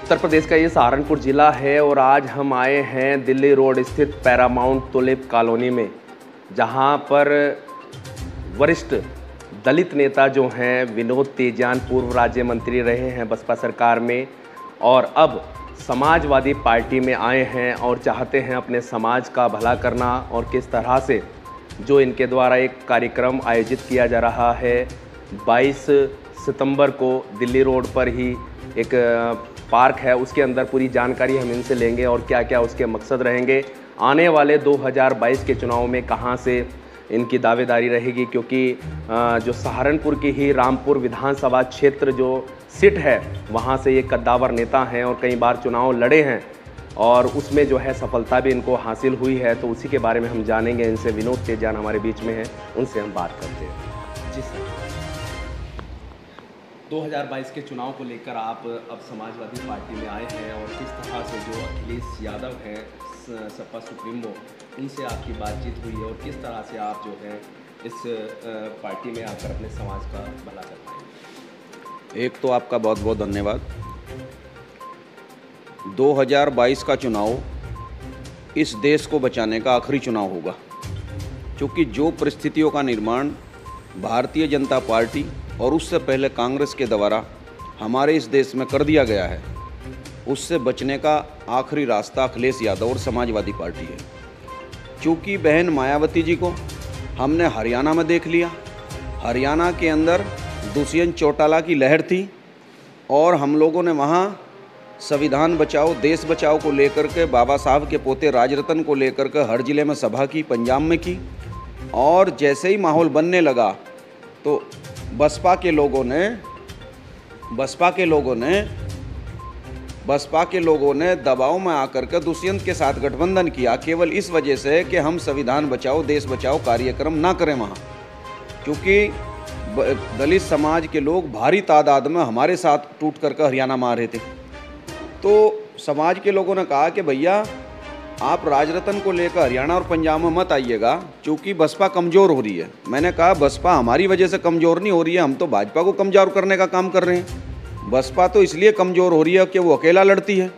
उत्तर प्रदेश का ये सहारनपुर ज़िला है और आज हम आए हैं दिल्ली रोड स्थित पैरामाउंट तुलिप कॉलोनी में, जहां पर वरिष्ठ दलित नेता जो हैं विनोद तेजान पूर्व राज्य मंत्री रहे हैं बसपा सरकार में और अब समाजवादी पार्टी में आए हैं और चाहते हैं अपने समाज का भला करना। और किस तरह से जो इनके द्वारा एक कार्यक्रम आयोजित किया जा रहा है 22 सितंबर को दिल्ली रोड पर ही एक पार्क है, उसके अंदर पूरी जानकारी हम इनसे लेंगे और क्या क्या उसके मकसद रहेंगे। आने वाले 2022 के चुनाव में कहां से इनकी दावेदारी रहेगी, क्योंकि जो सहारनपुर की ही रामपुर विधानसभा क्षेत्र जो सीट है वहां से ये कद्दावर नेता हैं और कई बार चुनाव लड़े हैं और उसमें जो है सफलता भी इनको हासिल हुई है। तो उसी के बारे में हम जानेंगे इनसे। विनोद तेजान हमारे बीच में हैं, उनसे हम बात करते हैं। जी सर, 2022 के चुनाव को लेकर आप अब समाजवादी पार्टी में आए हैं और किस तरह से जो अखिलेश यादव हैं सपा सुप्रीमो, उनसे आपकी बातचीत हुई है और किस तरह से आप जो है इस पार्टी में आकर अपने समाज का भला कर पाएंगे। एक तो आपका बहुत बहुत धन्यवाद। 2022 का चुनाव इस देश को बचाने का आखिरी चुनाव होगा, क्योंकि जो परिस्थितियों का निर्माण भारतीय जनता पार्टी और उससे पहले कांग्रेस के द्वारा हमारे इस देश में कर दिया गया है, उससे बचने का आखिरी रास्ता अखिलेश यादव और समाजवादी पार्टी है। क्योंकि बहन मायावती जी को हमने हरियाणा में देख लिया, हरियाणा के अंदर दुष्यंत चौटाला की लहर थी और हम लोगों ने वहाँ संविधान बचाओ देश बचाओ को लेकर के बाबा साहब के पोते राजरतन को लेकर के हर जिले में सभा की, पंजाब में की। और जैसे ही माहौल बनने लगा तो बसपा के लोगों ने दबाव में आकर के दुष्यंत के साथ गठबंधन किया, केवल इस वजह से कि हम संविधान बचाओ देश बचाओ कार्यक्रम ना करें वहाँ, क्योंकि दलित समाज के लोग भारी तादाद में हमारे साथ टूट करके हरियाणा में आ रहे थे। तो समाज के लोगों ने कहा कि भैया आप राजरतन को लेकर हरियाणा और पंजाब में मत आइएगा, क्योंकि बसपा कमज़ोर हो रही है। मैंने कहा बसपा हमारी वजह से कमज़ोर नहीं हो रही है, हम तो भाजपा को कमज़ोर करने का काम कर रहे हैं। बसपा तो इसलिए कमज़ोर हो रही है कि वो अकेला लड़ती है।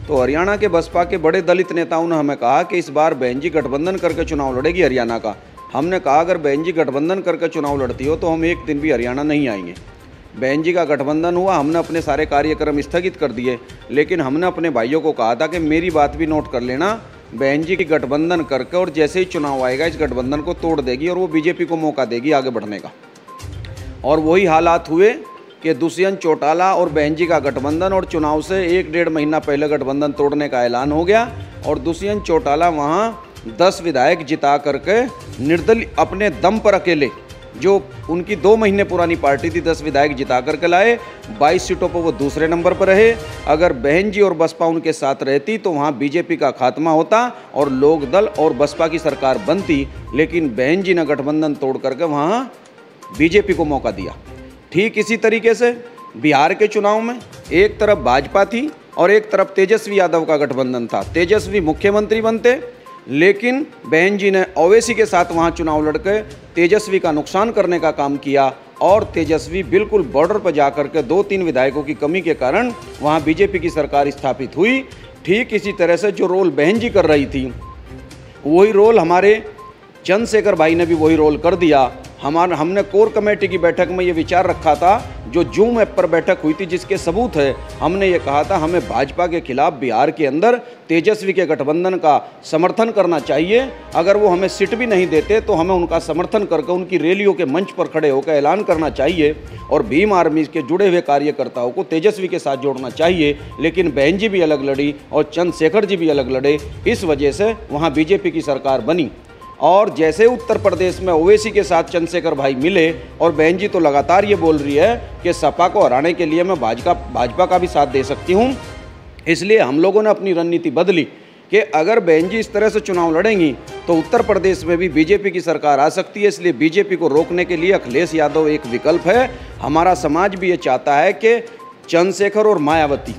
तो हरियाणा के बसपा के बड़े दलित नेताओं ने हमें कहा कि इस बार बहन जी गठबंधन करके चुनाव लड़ेगी हरियाणा का। हमने कहा अगर बहन जी गठबंधन करके चुनाव लड़ती हो तो हम एक दिन भी हरियाणा नहीं आएंगे। बहन जी का गठबंधन हुआ, हमने अपने सारे कार्यक्रम स्थगित कर दिए, लेकिन हमने अपने भाइयों को कहा था कि मेरी बात भी नोट कर लेना, बहन जी की गठबंधन करके और जैसे ही चुनाव आएगा इस गठबंधन को तोड़ देगी और वो बीजेपी को मौका देगी आगे बढ़ने का। और वही हालात हुए कि दुष्यंत चौटाला और बहन जी का गठबंधन और चुनाव से 1-1.5 महीना पहले गठबंधन तोड़ने का ऐलान हो गया और दुष्यंत चौटाला वहाँ 10 विधायक जिता करके निर्दलीय अपने दम पर अकेले, जो उनकी 2 महीने पुरानी पार्टी थी, 10 विधायक जिता करके लाए। 22 सीटों पर वो दूसरे नंबर पर रहे। अगर बहन जी और बसपा उनके साथ रहती तो वहाँ बीजेपी का खात्मा होता और लोक दल और बसपा की सरकार बनती, लेकिन बहन जी ने गठबंधन तोड़ करके वहाँ बीजेपी को मौका दिया। ठीक इसी तरीके से बिहार के चुनाव में एक तरफ भाजपा थी और एक तरफ तेजस्वी यादव का गठबंधन था। तेजस्वी मुख्यमंत्री बनते, लेकिन बहन जी ने ओवैसी के साथ वहाँ चुनाव लड़के तेजस्वी का नुकसान करने का काम किया और तेजस्वी बिल्कुल बॉर्डर पर जाकर के 2-3 विधायकों की कमी के कारण वहाँ बीजेपी की सरकार स्थापित हुई। ठीक इसी तरह से जो रोल बहन जी कर रही थी वही रोल हमारे चंद्रशेखर भाई ने भी वही रोल कर दिया। हमने कोर कमेटी की बैठक में ये विचार रखा था, जो जूम ऐप पर बैठक हुई थी जिसके सबूत है, हमने ये कहा था हमें भाजपा के खिलाफ बिहार के अंदर तेजस्वी के गठबंधन का समर्थन करना चाहिए। अगर वो हमें सीट भी नहीं देते तो हमें उनका समर्थन करके उनकी रैलियों के मंच पर खड़े होकर ऐलान करना चाहिए और भीम आर्मी के जुड़े हुए कार्यकर्ताओं को तेजस्वी के साथ जोड़ना चाहिए। लेकिन बहन जी भी अलग लड़ी और चंद्रशेखर जी भी अलग लड़े, इस वजह से वहाँ बीजेपी की सरकार बनी। और जैसे उत्तर प्रदेश में ओवैसी के साथ चंद्रशेखर भाई मिले और बहन जी तो लगातार ये बोल रही है कि सपा को हराने के लिए मैं भाजपा का भी साथ दे सकती हूँ, इसलिए हम लोगों ने अपनी रणनीति बदली कि अगर बहन जी इस तरह से चुनाव लड़ेंगी तो उत्तर प्रदेश में भी बीजेपी की सरकार आ सकती है। इसलिए बीजेपी को रोकने के लिए अखिलेश यादव एक विकल्प है। हमारा समाज भी ये चाहता है कि चंद्रशेखर और मायावती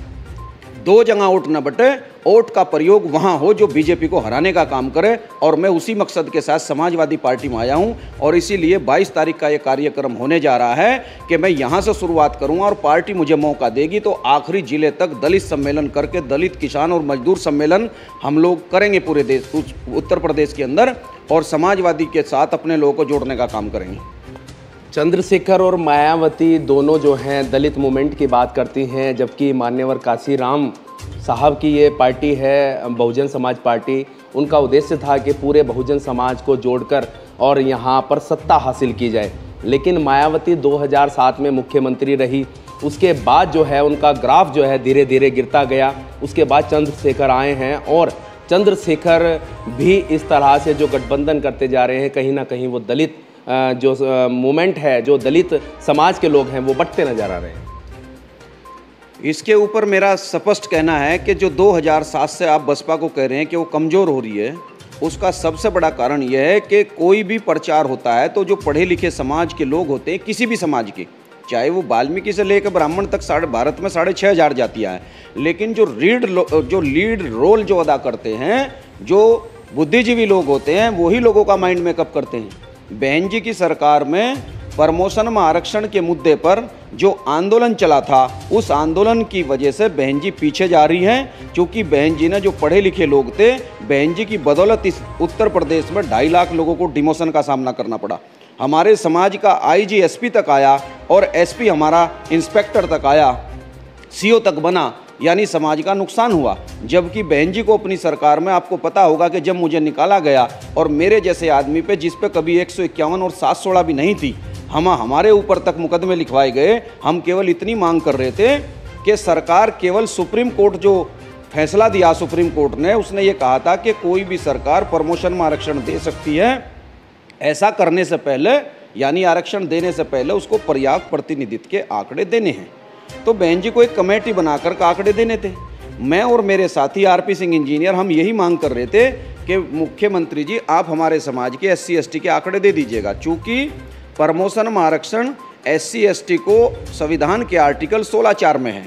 दो जगह वोट न बटे, वोट का प्रयोग वहाँ हो जो बीजेपी को हराने का काम करे। और मैं उसी मकसद के साथ समाजवादी पार्टी में आया हूँ और इसीलिए 22 तारीख का ये कार्यक्रम होने जा रहा है कि मैं यहाँ से शुरुआत करूँगा और पार्टी मुझे मौका देगी तो आखिरी जिले तक दलित सम्मेलन करके दलित किसान और मजदूर सम्मेलन हम लोग करेंगे पूरे देश, उत्तर प्रदेश के अंदर, और समाजवादी के साथ अपने लोगों को जोड़ने का काम करेंगे। चंद्रशेखर और मायावती दोनों जो हैं दलित मूवमेंट की बात करती हैं, जबकि मान्यवर काशीराम साहब की ये पार्टी है बहुजन समाज पार्टी। उनका उद्देश्य था कि पूरे बहुजन समाज को जोड़कर और यहाँ पर सत्ता हासिल की जाए। लेकिन मायावती 2007 में मुख्यमंत्री रही, उसके बाद जो है उनका ग्राफ जो है धीरे धीरे गिरता गया। उसके बाद चंद्रशेखर आए हैं और चंद्रशेखर भी इस तरह से जो गठबंधन करते जा रहे हैं, कहीं ना कहीं वो दलित जो मूवमेंट है, जो दलित समाज के लोग हैं, वो बढ़ते नजर आ रहे हैं। इसके ऊपर मेरा स्पष्ट कहना है कि जो 2007 से आप बसपा को कह रहे हैं कि वो कमज़ोर हो रही है, उसका सबसे बड़ा कारण यह है कि कोई भी प्रचार होता है तो जो पढ़े लिखे समाज के लोग होते हैं, किसी भी समाज के, चाहे वो वाल्मीकि से लेकर ब्राह्मण तक भारत में 6,500 जातियाँ हैं, लेकिन जो लीड रोल जो अदा करते हैं, जो बुद्धिजीवी लोग होते हैं, वही लोगों का माइंड मेकअप करते हैं। बहन जी की सरकार में प्रमोशन में आरक्षण के मुद्दे पर जो आंदोलन चला था, उस आंदोलन की वजह से बहन जी पीछे जा रही हैं, क्योंकि बहन जी ने जो पढ़े लिखे लोग थे, बहन जी की बदौलत इस उत्तर प्रदेश में 2.5 लाख लोगों को डिमोशन का सामना करना पड़ा। हमारे समाज का आईजी एसपी तक आया और एसपी हमारा इंस्पेक्टर तक आया, सीओ तक बना, यानी समाज का नुकसान हुआ। जबकि बहन जी को अपनी सरकार में, आपको पता होगा कि जब मुझे निकाला गया और मेरे जैसे आदमी पे, जिस पे कभी 151 और 716 भी नहीं थी, हमारे ऊपर तक मुकदमे लिखवाए गए। हम केवल इतनी मांग कर रहे थे कि सरकार केवल सुप्रीम कोर्ट जो फैसला दिया सुप्रीम कोर्ट ने, उसने ये कहा था कि कोई भी सरकार प्रमोशन में आरक्षण दे सकती है। ऐसा करने से पहले, यानी आरक्षण देने से पहले, उसको पर्याप्त प्रतिनिधित्व के आंकड़े देने हैं। तो बहन जी को एक कमेटी बनाकर आंकड़े देने थे। मैं और मेरे साथी आरपी सिंह इंजीनियर, हम यही मांग कर रहे थे कि मुख्यमंत्री जी, आप हमारे समाज के SC ST के आंकड़े दे दीजिएगा, चूँकि प्रमोशन में आरक्षण SC ST को संविधान के आर्टिकल 16(4) में है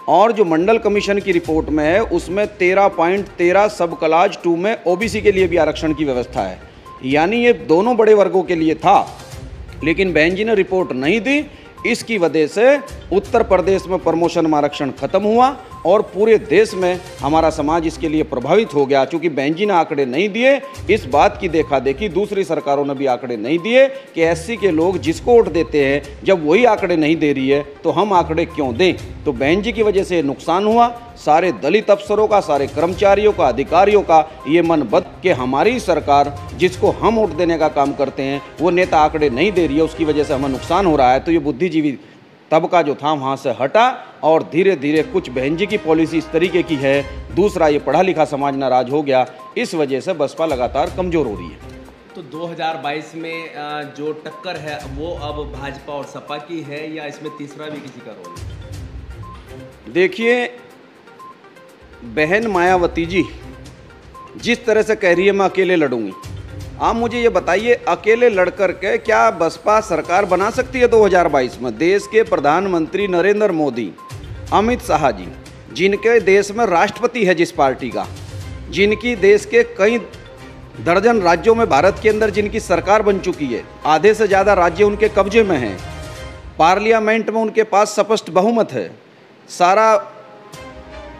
और जो मंडल कमीशन की रिपोर्ट में है उसमें 13.13 सब क्लाज 2 में OBC के लिए भी आरक्षण की व्यवस्था है। यानी ये दोनों बड़े वर्गों के लिए था, लेकिन बहन जी ने रिपोर्ट नहीं दी। इसकी वजह से उत्तर प्रदेश में प्रमोशन में आरक्षण खत्म हुआ और पूरे देश में हमारा समाज इसके लिए प्रभावित हो गया। क्योंकि बहन जी ने आंकड़े नहीं दिए, इस बात की देखा देखी दूसरी सरकारों ने भी आंकड़े नहीं दिए कि SC के लोग जिसको वोट देते हैं, जब वही आंकड़े नहीं दे रही है तो हम आंकड़े क्यों दें। तो बहन जी की वजह से नुकसान हुआ। सारे दलित अफसरों का, सारे कर्मचारियों का, अधिकारियों का ये मन बद कि हमारी सरकार जिसको हम वोट देने का काम करते हैं, वो नेता आंकड़े नहीं दे रही है, उसकी वजह से हमें नुकसान हो रहा है। तो ये बुद्धिजीवी तबका जो था वहाँ से हटा और धीरे धीरे कुछ बहन जी की पॉलिसी इस तरीके की है, दूसरा ये पढ़ा लिखा समाज नाराज हो गया। इस वजह से बसपा लगातार कमज़ोर हो रही है। तो 2022 में जो टक्कर है वो अब भाजपा और सपा की है या इसमें तीसरा भी किसी का रोल है? देखिए, बहन मायावती जी जिस तरह से कह रही है मैं अकेले लड़ूंगी, आप मुझे ये बताइए, अकेले लड़कर के क्या बसपा सरकार बना सकती है 2022 में? देश के प्रधानमंत्री नरेंद्र मोदी, अमित शाह जी, जिनके देश में राष्ट्रपति है जिस पार्टी का, जिनकी देश के कई दर्जन राज्यों में भारत के अंदर जिनकी सरकार बन चुकी है, आधे से ज़्यादा राज्य उनके कब्जे में हैं, पार्लियामेंट में उनके पास स्पष्ट बहुमत है, सारा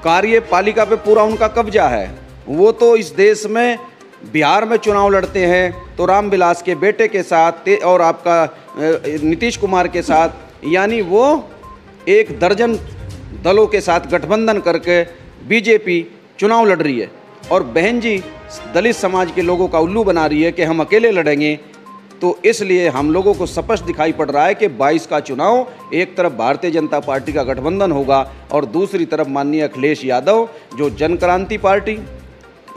कार्यपालिका पे पूरा उनका कब्जा है। वो तो इस देश में बिहार में चुनाव लड़ते हैं तो रामविलास के बेटे के साथ और आपका नीतीश कुमार के साथ, यानी वो 1 दर्जन दलों के साथ गठबंधन करके बीजेपी चुनाव लड़ रही है और बहन जी दलित समाज के लोगों का उल्लू बना रही है कि हम अकेले लड़ेंगे। तो इसलिए हम लोगों को स्पष्ट दिखाई पड़ रहा है कि 22 का चुनाव एक तरफ भारतीय जनता पार्टी का गठबंधन होगा और दूसरी तरफ माननीय अखिलेश यादव जो जन क्रांति पार्टी,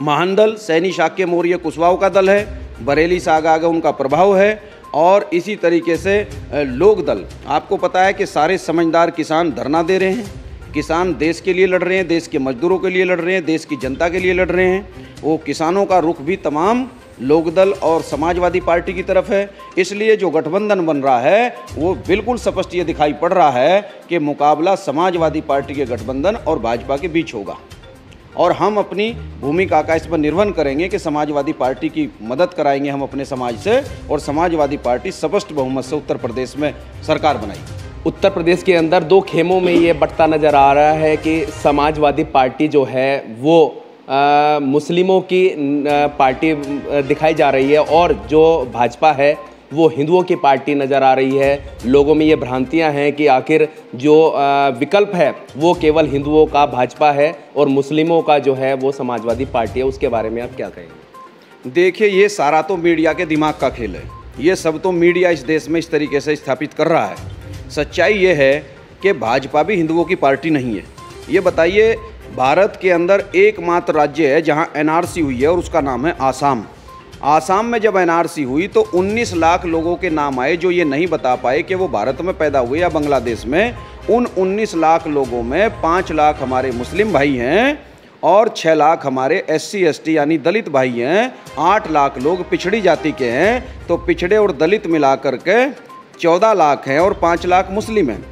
महान दल, सैनी शाक्य मौर्य कुशवाहा का दल है, बरेली से आगे उनका प्रभाव है और इसी तरीके से लोक दल। आपको पता है कि सारे समझदार किसान धरना दे रहे हैं, किसान देश के लिए लड़ रहे हैं, देश के मजदूरों के लिए लड़ रहे हैं, देश की जनता के लिए लड़ रहे हैं। वो किसानों का रुख भी तमाम लोकदल और समाजवादी पार्टी की तरफ है। इसलिए जो गठबंधन बन रहा है वो बिल्कुल स्पष्ट ये दिखाई पड़ रहा है कि मुकाबला समाजवादी पार्टी के गठबंधन और भाजपा के बीच होगा। और हम अपनी भूमिका का इस पर निर्भर करेंगे कि समाजवादी पार्टी की मदद कराएंगे हम अपने समाज से, और समाजवादी पार्टी स्पष्ट बहुमत से उत्तर प्रदेश में सरकार बनाएगी। उत्तर प्रदेश के अंदर दो खेमों में ये बंटता नज़र आ रहा है कि समाजवादी पार्टी जो है वो मुस्लिमों की पार्टी दिखाई जा रही है और जो भाजपा है वो हिंदुओं की पार्टी नज़र आ रही है। लोगों में ये भ्रांतियां हैं कि आखिर जो विकल्प है वो केवल हिंदुओं का भाजपा है और मुस्लिमों का जो है वो समाजवादी पार्टी है। उसके बारे में आप क्या कहेंगे? देखिए, ये सारा तो मीडिया के दिमाग का खेल है। ये सब तो मीडिया इस देश में इस तरीके से स्थापित कर रहा है। सच्चाई ये है कि भाजपा भी हिंदुओं की पार्टी नहीं है। ये बताइए, भारत के अंदर एकमात्र राज्य है जहाँ एनआरसी हुई है और उसका नाम है आसाम। आसाम में जब एनआरसी हुई तो 19 लाख लोगों के नाम आए जो ये नहीं बता पाए कि वो भारत में पैदा हुए या बांग्लादेश में। उन 19 लाख लोगों में 5 लाख हमारे मुस्लिम भाई हैं और 6 लाख हमारे SC ST यानी दलित भाई हैं। 8 लाख लोग पिछड़ी जाति के हैं। तो पिछड़े और दलित मिला करके 14 लाख हैं और 5 लाख मुस्लिम हैं।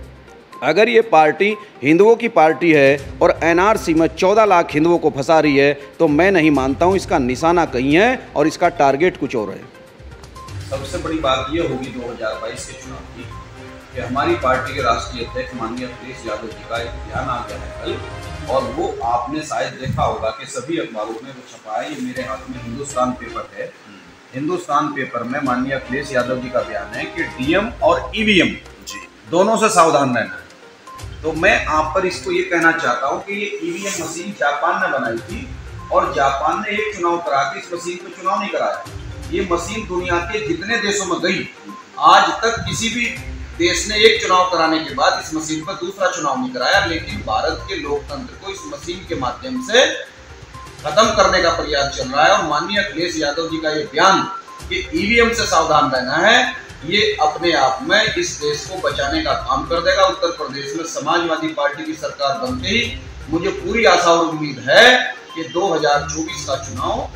अगर ये पार्टी हिंदुओं की पार्टी है और एनआरसी में 14 लाख हिंदुओं को फंसा रही है तो मैं नहीं मानता हूँ इसका निशाना कहीं है और इसका टारगेट कुछ और है। सबसे बड़ी बात ये होगी 2022 के चुनाव की कि हमारी पार्टी के राष्ट्रीय अध्यक्ष माननीय अखिलेश यादव जी का एक बयान आ गया है कल, और वो आपने शायद देखा होगा कि सभी अखबारों में वो छपा है। ये मेरे हाथ में हिंदुस्तान पेपर है। हिंदुस्तान पेपर में माननीय अखिलेश यादव जी का बयान है कि डीएम और ईवीएम दोनों से सावधान रहना है। तो मैं आप पर इसको ये कहना चाहता हूँ कि ये ईवीएम मशीन जापान ने बनाई थी और जापान ने एक चुनाव करा के इस मशीन पे चुनाव नहीं कराया। ये मशीन दुनिया के जितने देशों में गई, आज तक किसी भी देश ने एक चुनाव कराने के बाद इस मशीन पर दूसरा चुनाव नहीं कराया। लेकिन भारत के लोकतंत्र को इस मशीन के माध्यम से खत्म करने का प्रयास चल रहा है। और माननीय अखिलेश यादव जी का ये बयान कि ईवीएम से सावधान रहना है, ये अपने आप में इस देश को बचाने का काम कर देगा। उत्तर प्रदेश में समाजवादी पार्टी की सरकार बनते ही मुझे पूरी आशा और उम्मीद है कि 2024 का चुनाव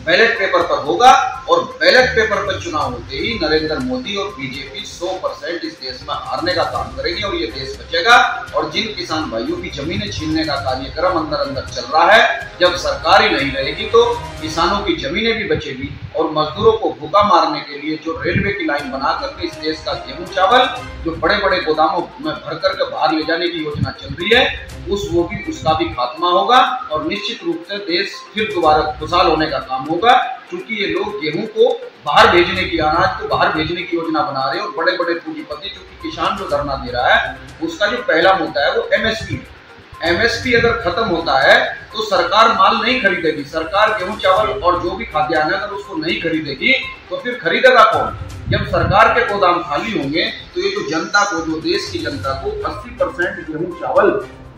बैलेट पेपर पर होगा और बैलेट पेपर पर चुनाव होते ही नरेंद्र मोदी और बीजेपी 100% इस देश में हारने का काम करेगी और ये देश बचेगा। और जिन किसान भाइयों की जमीनें छीनने का कार्यक्रम अंदर अंदर चल रहा है, जब सरकार ही नहीं रहेगी तो किसानों की जमीनें भी बचेगी और मजदूरों को भूखा मारने के लिए जो रेलवे की लाइन बना करके इस देश का गेहूं चावल जो बड़े बड़े गोदामों में भर करके बाहर ले जाने की योजना चल रही है, उसका भी खात्मा होगा और निश्चित रूप से देश फिर दोबारा खुशहाल होने का काम होगा। क्योंकि ये लोग गेहूं को बाहर भेजने की, अनाज को बाहर भेजने की योजना बना रहे हैं और बड़े बड़े पूंजीपति, क्योंकि किसान जो धरना दे रहा है उसका जो पहला मुद्दा है वो एमएसपी अगर खत्म होता है तो सरकार माल नहीं खरीदेगी। सरकार गेहूं चावल और जो भी खाद्यान्न अगर उसको नहीं खरीदेगी तो फिर खरीदेगा कौन? जब सरकार के गोदाम खाली होंगे तो ये जो जनता को, जो देश की जनता को 80% गेहूं चावल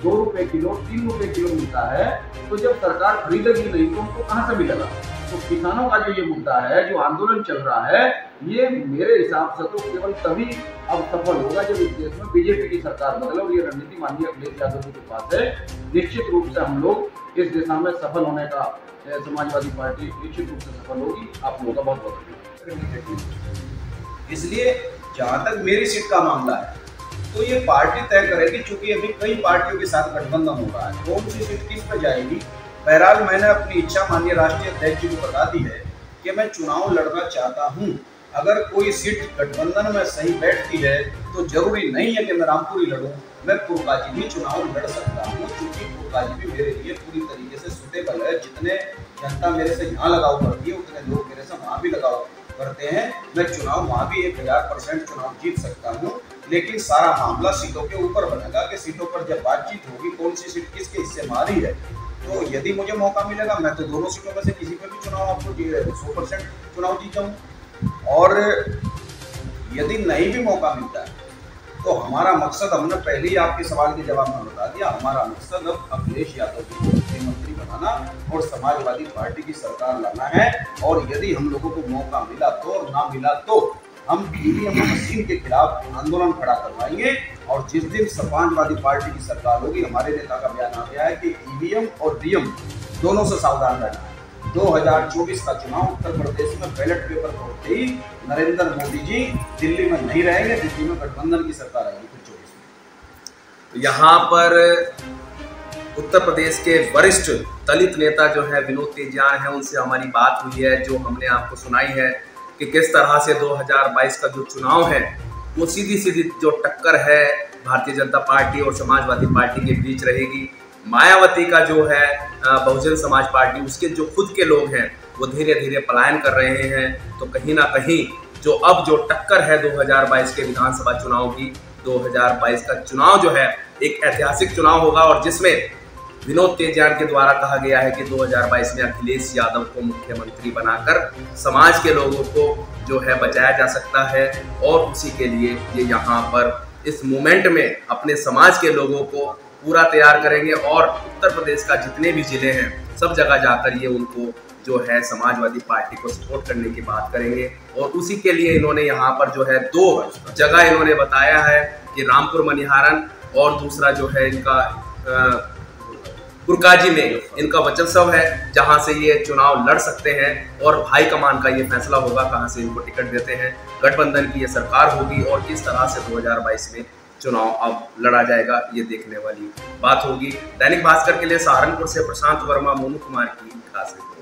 2 रुपए किलो 3 रुपए किलो मिलता है, तो जब सरकार खरीदेगी नहीं तो उनको कहां से मिलेगा? तो किसानों का जो ये मुद्दा है, जो आंदोलन चल रहा है, ये मेरे हिसाब से तो केवल तभी अब सफल होगा जब इस देश में बीजेपी की सरकार बदले और ये रणनीति माननीय अखिलेश यादव जी के पास है। निश्चित रूप से हम लोग इस दिशा में सफल होने का, समाजवादी पार्टी निश्चित रूप से सफल होगी। आप लोगों का बहुत बहुत धन्यवाद। इसलिए जहां तक मेरी सीट का मामला है तो ये पार्टी तय करेगी, क्योंकि अभी कई पार्टियों के साथ गठबंधन हो रहा है। कौन सी सीट किस पर जाएगी? बहरहाल मैंने अपनी इच्छा माननीय राष्ट्रीय अध्यक्ष जी को बता दी है कि मैं चुनाव लड़ना चाहता हूं। अगर कोई सीट गठबंधन में सही बैठती है तो जरूरी नहीं है कि मैं रामपुरी लड़ूं, मैं पुरकाजी भी चुनाव लड़ सकता हूं, क्योंकि पुरकाजी भी मेरे लिए पूरी तरीके से सुटेबल है। जितने जनता मेरे से यहाँ लगाव करती है उतने लोग मेरे से वहाँ भी लगाव करते हैं। मैं चुनाव वहाँ भी 1000% चुनाव जीत सकता हूँ। लेकिन सारा मामला सीटों के ऊपर बनेगा कि सीटों पर जब बातचीत होगी कौन सी सीट किसके हिस्से में आ रही है, तो यदि मुझे मौका मिलेगा मैं तो दोनों सीटों में से किसी पर भी चुनाव आपको 100% चुनाव जीत जाऊँ। और यदि नहीं भी मौका मिलता है तो हमारा मकसद, हमने पहले ही आपके सवाल के जवाब में बता दिया, हमारा मकसद अब अखिलेश यादव जी को मुख्यमंत्री बनाना और समाजवादी पार्टी की सरकार लाना है। और यदि हम लोगों को मौका मिला तो, और ना मिला तो हम ईवीएम मशीन के खिलाफ आंदोलन खड़ा करवाएंगे। और जिस दिन समाजवादी पार्टी की सरकार होगी, हमारे नेता का बयान आ गया है कि ईवीएम और डीएम दोनों से सावधान रहना है। 2024 का चुनाव उत्तर प्रदेश में बैलेट पेपर पहुंचते ही नरेंद्र मोदी जी दिल्ली में नहीं रहेंगे, दिल्ली में गठबंधन की सरकार आएगी फिर 24 में। तो यहाँ पर उत्तर प्रदेश के वरिष्ठ दलित नेता जो है विनोद तेजियान है, उनसे हमारी बात हुई है, जो हमने आपको सुनाई है कि किस तरह से 2022 का जो चुनाव है वो सीधी सीधी जो टक्कर है भारतीय जनता पार्टी और समाजवादी पार्टी के बीच रहेगी। मायावती का जो है बहुजन समाज पार्टी, उसके जो खुद के लोग हैं वो धीरे धीरे पलायन कर रहे हैं। तो कहीं ना कहीं जो अब जो टक्कर है 2022 के विधानसभा चुनाव की, 2022 का चुनाव जो है एक ऐतिहासिक चुनाव होगा और जिसमें विनोद तेजियान के द्वारा कहा गया है कि 2022 में अखिलेश यादव को मुख्यमंत्री बनाकर समाज के लोगों को जो है बचाया जा सकता है और उसी के लिए ये यहाँ पर इस मूवमेंट में अपने समाज के लोगों को पूरा तैयार करेंगे और उत्तर प्रदेश का जितने भी जिले हैं सब जगह जाकर ये उनको जो है समाजवादी पार्टी को सपोर्ट करने की बात करेंगे। और उसी के लिए इन्होंने यहाँ पर जो है 2 जगह इन्होंने बताया है कि रामपुर मनिहारन और दूसरा जो है इनका बुरकाजी में इनका वचनसव है, जहां से ये चुनाव लड़ सकते हैं और हाईकमान का ये फैसला होगा कहां से इनको टिकट देते हैं। गठबंधन की ये सरकार होगी और किस तरह से 2022 में चुनाव अब लड़ा जाएगा ये देखने वाली बात होगी। दैनिक भास्कर के लिए सहारनपुर से प्रशांत वर्मा, मोनू कुमार की खास रिपोर्ट।